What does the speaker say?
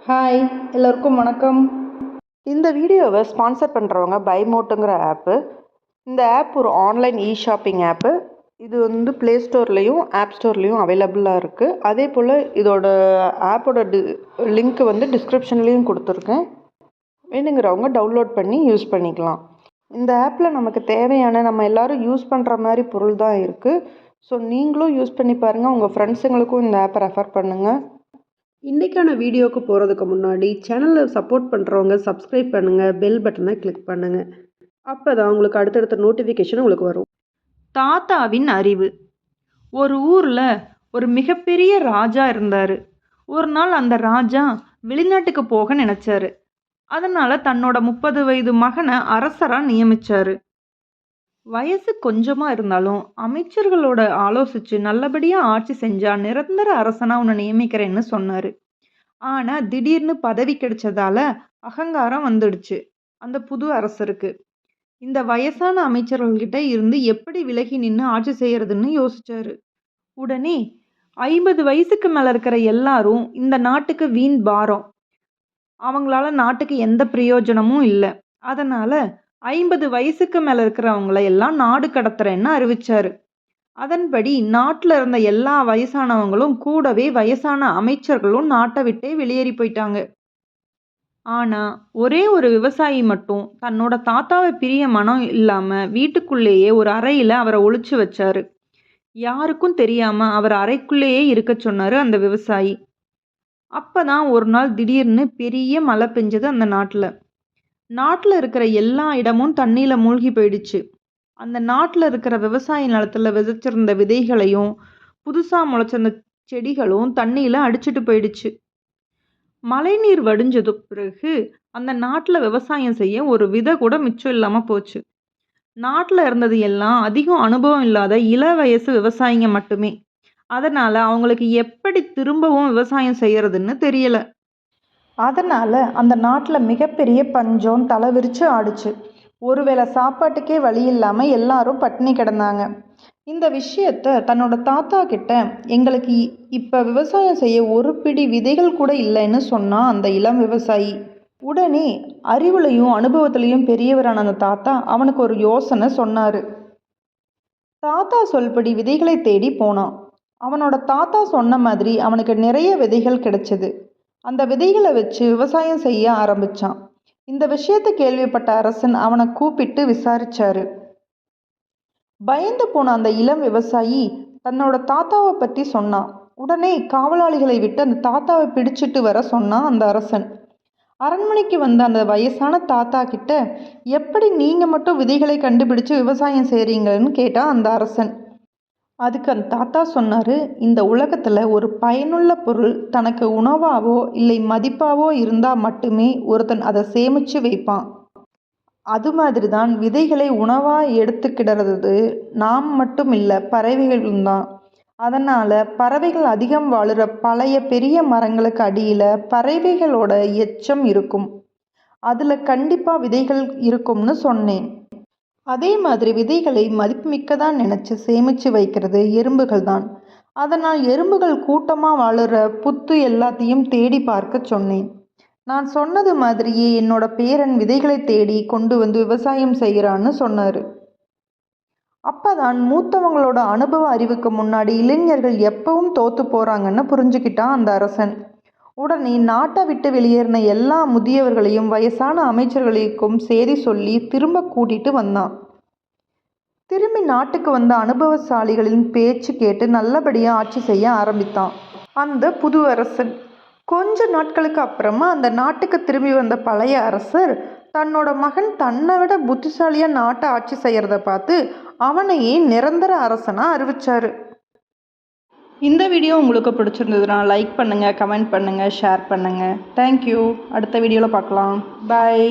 Hi, எல்லோருக்கும் வணக்கம். இந்த வீடியோவை ஸ்பான்சர் பண்ணுறவங்க பைமோட்டுங்கிற ஆப்பு. இந்த ஆப் ஒரு ஆன்லைன் ஷாப்பிங் ஆப்பு. இது ப்ளே ஸ்டோர்லேயும் ஆப் ஸ்டோர்லேயும் அவைலபிளாக இருக்குது. அதே போல் இதோட ஆப்போட லிங்க் டிஸ்கிரிப்ஷன்லேயும் கொடுத்துருக்கேன். வேணுங்கிறவங்க டவுன்லோட் பண்ணி யூஸ் பண்ணிக்கலாம். இந்த ஆப்பில் நமக்கு தேவையான நம்ம எல்லோரும் யூஸ் பண்ணுற மாதிரி பொருள் தான் இருக்குது. ஸோ நீங்களும் யூஸ் பண்ணி பாருங்கள். உங்கள் ஃப்ரெண்ட்ஸுங்களுக்கும் இந்த ஆப்பை ரெஃபர் பண்ணுங்கள். இன்றைக்கான வீடியோவுக்கு போகிறதுக்கு முன்னாடி சேனலை சப்போர்ட் பண்ணுறவங்க சப்ஸ்கிரைப் பண்ணுங்கள், பெல் பட்டனை கிளிக் பண்ணுங்கள். அப்போ தான் உங்களுக்கு அடுத்தடுத்த நோட்டிஃபிகேஷன் உங்களுக்கு வரும். தாத்தாவின் அறிவு. ஒரு ஊரில் ஒரு மிகப்பெரிய ராஜா இருந்தார். ஒரு நாள் அந்த ராஜா வெளிநாட்டுக்கு போக நினச்சாரு. அதனால் தன்னோட 30 வயது மகனை அரசராக நியமித்தார். வயசு கொஞ்சமாக இருந்தாலும் அமைச்சர்களோட ஆலோசித்து நல்லபடியாக ஆட்சி செஞ்சால் நிரந்தர அரசனாக உன்னை நியமிக்கிறேன்னு சொன்னார். ஆனால் திடீர்னு பதவி கிடைச்சதால அகங்காரம் வந்துடுச்சு அந்த புது அரசருக்கு. இந்த வயசான அமைச்சர்கள்கிட்ட இருந்து எப்படி விலகி நின்று ஆட்சி செய்யறதுன்னு யோசிச்சாரு. உடனே 50 வயசுக்கு மேலே இருக்கிற எல்லாரும் இந்த நாட்டுக்கு வீண் பாரம், அவங்களால நாட்டுக்கு எந்த பிரயோஜனமும் இல்லை, அதனால் 50 வயசுக்கு மேலே இருக்கிறவங்கள எல்லாம் நாடு கடத்துறேன்னு அறிவிச்சாரு. அதன்படி நாட்டில் இருந்த எல்லா வயசானவங்களும் கூடவே வயசான அமைச்சர்களும் நாட்டை விட்டே வெளியேறி போயிட்டாங்க. ஆனால் ஒரே ஒரு விவசாயி மட்டும் தன்னோட தாத்தாவை பிரிய மனம் இல்லாமல் வீட்டுக்குள்ளேயே ஒரு அறையில் அவரை ஒளிச்சு வச்சாரு. யாருக்கும் தெரியாமல் அவர் அறைக்குள்ளேயே இருக்க சொன்னார் அந்த விவசாயி. அப்போ தான் ஒரு நாள் திடீர்னு பெரிய மழை பெஞ்சது அந்த நாட்டில் இருக்கிற எல்லா இடமும் தண்ணியில் மூழ்கி போயிடுச்சு. அந்த நாட்டில் இருக்கிற விவசாய நிலத்தில் விதைச்சிருந்த விதைகளையும் புதுசாக முளைச்சிருந்த செடிகளும் தண்ணியில் அடிச்சிட்டு போயிடுச்சு. மழைநீர் வடிஞ்சது பிறகு அந்த நாட்டில் விவசாயம் செய்ய ஒரு விதை கூட மிச்சம் இல்லாமல் போச்சு. நாட்டில் இருந்தது எல்லாம் அதிகம் அனுபவம் இல்லாத இள வயசு விவசாயிங்க மட்டுமே. அதனால் அவங்களுக்கு எப்படி திரும்பவும் விவசாயம் செய்யறதுன்னு தெரியல. அதனால் அந்த நாட்டில் மிகப்பெரிய பஞ்சம் தலை விரிச்சு ஆடிச்சு. ஒருவேளை சாப்பாட்டுக்கே வழி இல்லாமல் எல்லாரும் பட்டினி கிடந்தாங்க. இந்த விஷயத்த தன்னோட தாத்தா கிட்ட, எங்களுக்கு இப்போ விவசாயம் செய்ய ஒரு பிடி விதைகள் கூட இல்லைன்னு சொன்னான் அந்த இளம் விவசாயி. உடனே அறிவுலையும் அனுபவத்திலையும் பெரியவரான அந்த தாத்தா அவனுக்கு ஒரு யோசனை சொன்னார். தாத்தா சொல்படி விதைகளை தேடி போனான். அவனோட தாத்தா சொன்ன மாதிரி அவனுக்கு நிறைய விதைகள் கிடைச்சது. அந்த விதைகளை வச்சு விவசாயம் செய்ய ஆரம்பிச்சான். இந்த விஷயத்தை கேள்விப்பட்ட அரசன் அவனை கூப்பிட்டு விசாரிச்சாரு. பயந்து போன அந்த இளம் விவசாயி தன்னோட தாத்தாவை பற்றி சொன்னான். உடனே காவலாளிகளை விட்டு அந்த தாத்தாவை பிடிச்சிட்டு வர சொன்னான் அந்த அரசன். அரண்மனைக்கு வந்த அந்த வயசான தாத்தா கிட்ட, எப்படி நீங்கள் மட்டும் விதைகளை கண்டுபிடிச்சு விவசாயம் செய்கிறீங்கன்னு கேட்டான் அந்த அரசன். அதுக்கு அந்த தாத்தா சொன்னார், இந்த உலகத்தில் ஒரு பயனுள்ள பொருள் தனக்கு உணவாவோ இல்லை மதிப்பாவோ இருந்தால் மட்டுமே ஒருத்தன் அதை சேமித்து வைப்பான். அது மாதிரி தான் விதைகளை உணவாக எடுத்துக்கிடுறது நாம் மட்டும் இல்லை, பறவைகளும் தான். அதனால் பறவைகள் அதிகம் வாழுற பழைய பெரிய மரங்களுக்கு அடியில் பறவைகளோட எச்சம் இருக்கும். அதில் கண்டிப்பாக விதைகள் இருக்கும்னு சொன்னேன். அதே மாதிரி விதைகளை மதிப்புமிக்கதான் நினச்சி சேமித்து வைக்கிறது எறும்புகள் தான். அதனால் எறும்புகள் கூட்டமாக வாழுற புத்து எல்லாத்தையும் தேடி பார்க்க சொன்னேன். நான் சொன்னது மாதிரியே என்னோட பேரன் விதைகளை தேடி கொண்டு வந்து விவசாயம் செய்கிறான்னு சொன்னார். அப்போதான் மூத்தவங்களோட அனுபவ அறிவுக்கு முன்னாடி இளைஞர்கள் எப்பவும் தோற்று போகிறாங்கன்னு புரிஞ்சுக்கிட்டான் அந்த அரசன். உடனே நாட்டை விட்டு வெளியேறின எல்லா முதியவர்களையும் வயசான அமைச்சர்களுக்கும் செய்தி சொல்லி திரும்ப கூட்டிட்டு வந்தான். திரும்பி நாட்டுக்கு வந்த அனுபவசாலிகளின் பேச்சு கேட்டு நல்லபடியாக ஆட்சி செய்ய ஆரம்பித்தான் அந்த புது அரசன். கொஞ்ச நாட்களுக்கு அப்புறமா அந்த நாட்டுக்கு திரும்பி வந்த பழைய அரசர் தன்னோட மகன் தன்னை விட புத்திசாலியாக நாட்டை ஆட்சி செய்கிறத பார்த்து அவனையே நிரந்தர அரசனாக அறிவிச்சாரு. இந்த வீடியோ உங்களுக்கு பிடிச்சிருந்ததுன்னா லைக் பண்ணுங்கள், கமெண்ட் பண்ணுங்கள், ஷேர் பண்ணுங்கள். தேங்க்யூ. அடுத்த வீடியோவில் பார்க்கலாம். பாய்.